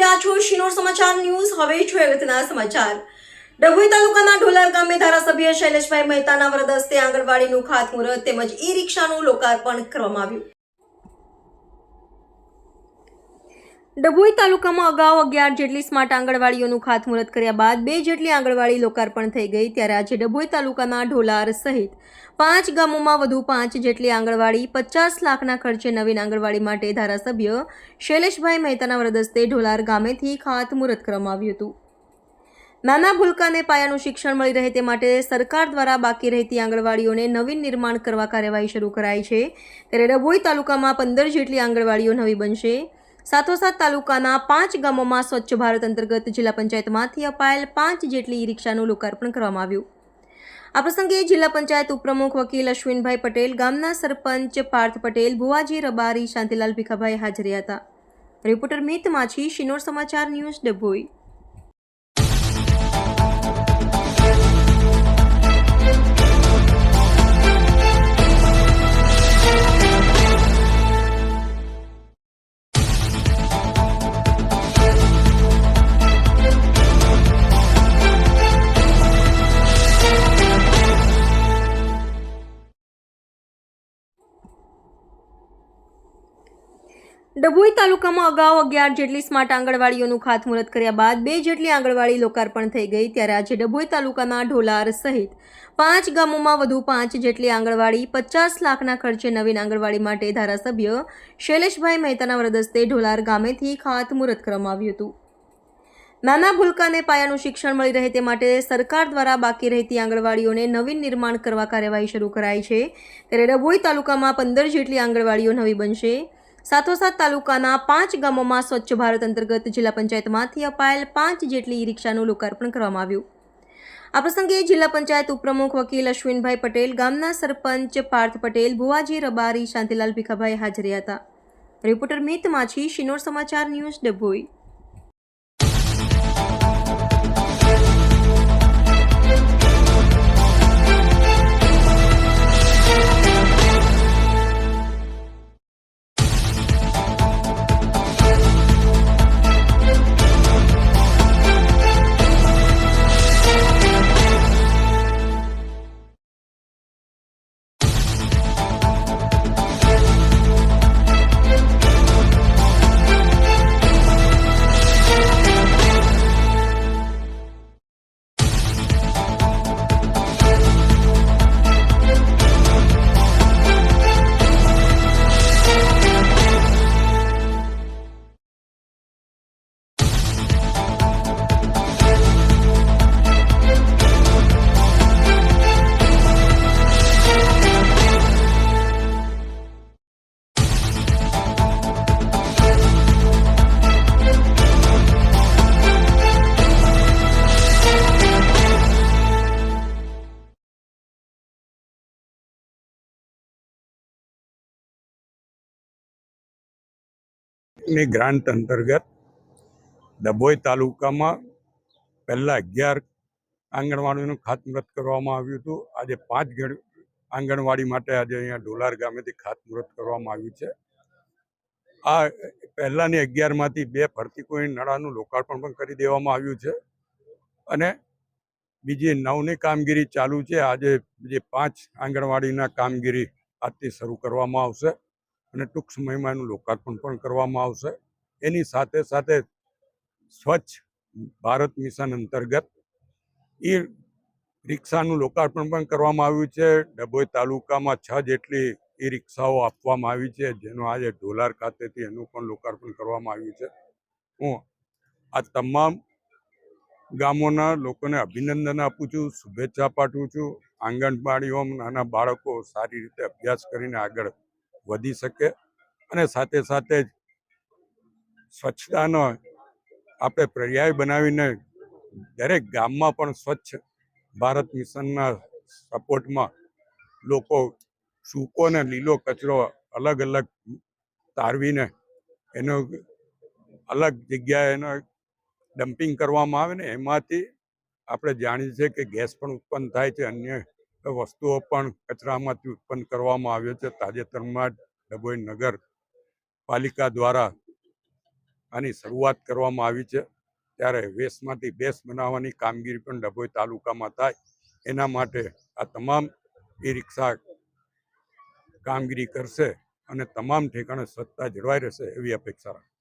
રહ્યા છો શિનોર સમાચાર ન્યૂઝ। હવે જોઈએ અગત્યના સમાચાર। ડભોઈ તાલુકાના ઢોલાર ગામે ધારાસભ્ય શૈલેષભાઈ મહેતાના વરદ હસ્તે આંગણવાડીનું ખાતમુહૂર્ત તેમજ ઈ-રિક્ષાનું લોકાર્પણ કરવામાં આવ્યું। ડભોઈ તાલુકામાં અગાઉ 11 જેટલી સ્માર્ટ આંગણવાડીઓનું ખાતમુહૂર્ત કર્યા બાદ 2 જેટલી આંગણવાડી લોકાર્પણ થઈ ગઈ, ત્યારે આજે ડભોઈ તાલુકાના ઢોલાર સહિત 5 ગામોમાં વધુ 5 જેટલી આંગણવાડી 50 લાખના ખર્ચે નવીન આંગણવાડી માટે ધારાસભ્ય શૈલેષભાઈ મહેતાના વરદ હસ્તે ઢોલાર ગામેથી ખાતમુહૂર્ત કરવામાં આવ્યું હતું। નાના ભૂલકાને પાયાનું શિક્ષણ મળી રહે તે માટે સરકાર દ્વારા બાકી રહેતી આંગણવાડીઓને નવીન નિર્માણ કરવા કાર્યવાહી શરૂ કરાઈ છે, ત્યારે ડભોઈ તાલુકામાં 15 જેટલી આંગણવાડીઓ નવી બનશે। સાથોસાથ તાલુકાના 5 ગામોમાં સ્વચ્છ ભારત અંતર્ગત જિલ્લા પંચાયતમાંથી અપાયેલ 5 જેટલી ઈ-રિક્ષાનું લોકાર્પણ કરવામાં આવ્યું। આ પ્રસંગે જિલ્લા પંચાયત ઉપપ્રમુખ વકીલ અશ્વિનભાઈ પટેલ, ગામના સરપંચ પાર્થ પટેલ, ભુવાજી રબારી, શાંતિલાલ ભીખાભાઈ હાજર હતા। રિપોર્ટર મિત માછી, શિનોર સમાચાર ન્યૂઝ, ડભોઈ। ડભોઈ તાલુકામાં અગાઉ 11 જેટલી સ્માર્ટ આંગણવાડીઓનું ખાતમુહૂર્ત કર્યા બાદ 2 જેટલી આંગણવાડી લોકાર્પણ થઈ ગઈ, ત્યારે આજે ડભોઈ તાલુકાના ઢોલાર સહિત 5 ગામોમાં વધુ 5 જેટલી આંગણવાડી 50 લાખના ખર્ચે નવીન આંગણવાડી માટે ધારાસભ્ય શૈલેષભાઈ મહેતાના વરદ હસ્તે ઢોલાર ગામેથી ખાતમુહૂર્ત કરવામાં આવ્યું હતું। નાના ભૂલકાને પાયાનું શિક્ષણ મળી રહે તે માટે સરકાર દ્વારા બાકી રહેતી આંગણવાડીઓને નવીન નિર્માણ કરવા કાર્યવાહી શરૂ કરાઈ છે, ત્યારે ડભોઈ તાલુકામાં 15 જેટલી આંગણવાડીઓ નવી બનશે। સાથોસાથ તાલુકાના 5 ગામોમાં સ્વચ્છ ભારત અંતર્ગત જિલ્લા પંચાયતમાંથી અપાયેલ 5 જેટલી ઈ-રિક્ષાનું લોકાર્પણ કરવામાં આવ્યું। આ પ્રસંગે જિલ્લા પંચાયત ઉપપ્રમુખ વકીલ અશ્વિનભાઈ પટેલ, ગામના સરપંચ પાર્થ પટેલ, ભુવાજી રબારી, શાંતિલાલ ભીખાભાઈ હાજર હતા। રિપોર્ટર મિત માછી, શિનોર સમાચાર ન્યૂઝ, ડભોઈ। ની ગ્રાન્ટ અંતર્ગત ડભોઈ તાલુકામાં પહેલાં 11 આંગણવાડીનું ખાતમુહૂર્ત કરવામાં આવ્યું હતું। આજે 5 આંગણવાડી માટે આજે અહીંયા ઢોલાર ગામેથી ખાતમુહૂર્ત કરવામાં આવ્યું છે। આ પહેલાંની 11માંથી 2 ફરતી કોઈ નળાનું લોકાર્પણ પણ કરી દેવામાં આવ્યું છે અને બીજી 9ની કામગીરી ચાલુ છે। આજે જે 5 આંગણવાડીના કામગીરી આજથી શરૂ કરવામાં આવશે અને ટૂંક સમયમાં એનું લોકાર્પણ પણ કરવામાં આવશે। એની સાથે સાથે સ્વચ્છ ભારત મિશન અંતર્ગત ઈ-રિક્ષાનું લોકાર્પણ પણ કરવામાં આવ્યું છે। ડભોઈ તાલુકામાં 6 જેટલી ઈ-રિક્ષાઓ આપવામાં આવી છે, જેનું આજે ઢોલાર ખાતેથી એનું પણ લોકાર્પણ કરવામાં આવ્યું છે। હું આ તમામ ગામોના લોકોને અભિનંદન આપું છું, શુભેચ્છા પાઠવું છું। આંગણવાડીઓમાં નાના બાળકો સારી રીતે અભ્યાસ કરીને આગળ વધી શકે અને સાથે સાથે સ્વચ્છતાનો આપણે પર્યાય બનાવીને દરેક ગામમાં પણ સ્વચ્છ ભારત મિશનના સપોર્ટમાં લોકો સૂકો અને લીલો કચરો અલગ અલગ તારવીને એનો અલગ જગ્યાએ એનો ડમ્પિંગ કરવામાં આવે ને એમાંથી આપણે જાણીએ છીએ કે ગેસ પણ ઉત્પન્ન થાય છે, અન્ય વસ્તુઓ પણ કચરામાંથી ઉત્પન્ન કરવામાં આવ્યો છે। તાજેતરમાં ડભોઈ નગર પાલિકા દ્વારા આની શરૂઆત કરવામાં આવી છે, ત્યારે વેસ્ટમાંથી બેસ્ટ બનાવવાની કામગીરી પણ ડભોઈ તાલુકામાં થાય એના માટે આ તમામ ઈ રિક્ષા કામગીરી કરશે અને તમામ ઠેકાણે સ્વચ્છતા જળવાઈ રહેશે એવી અપેક્ષા રાખું.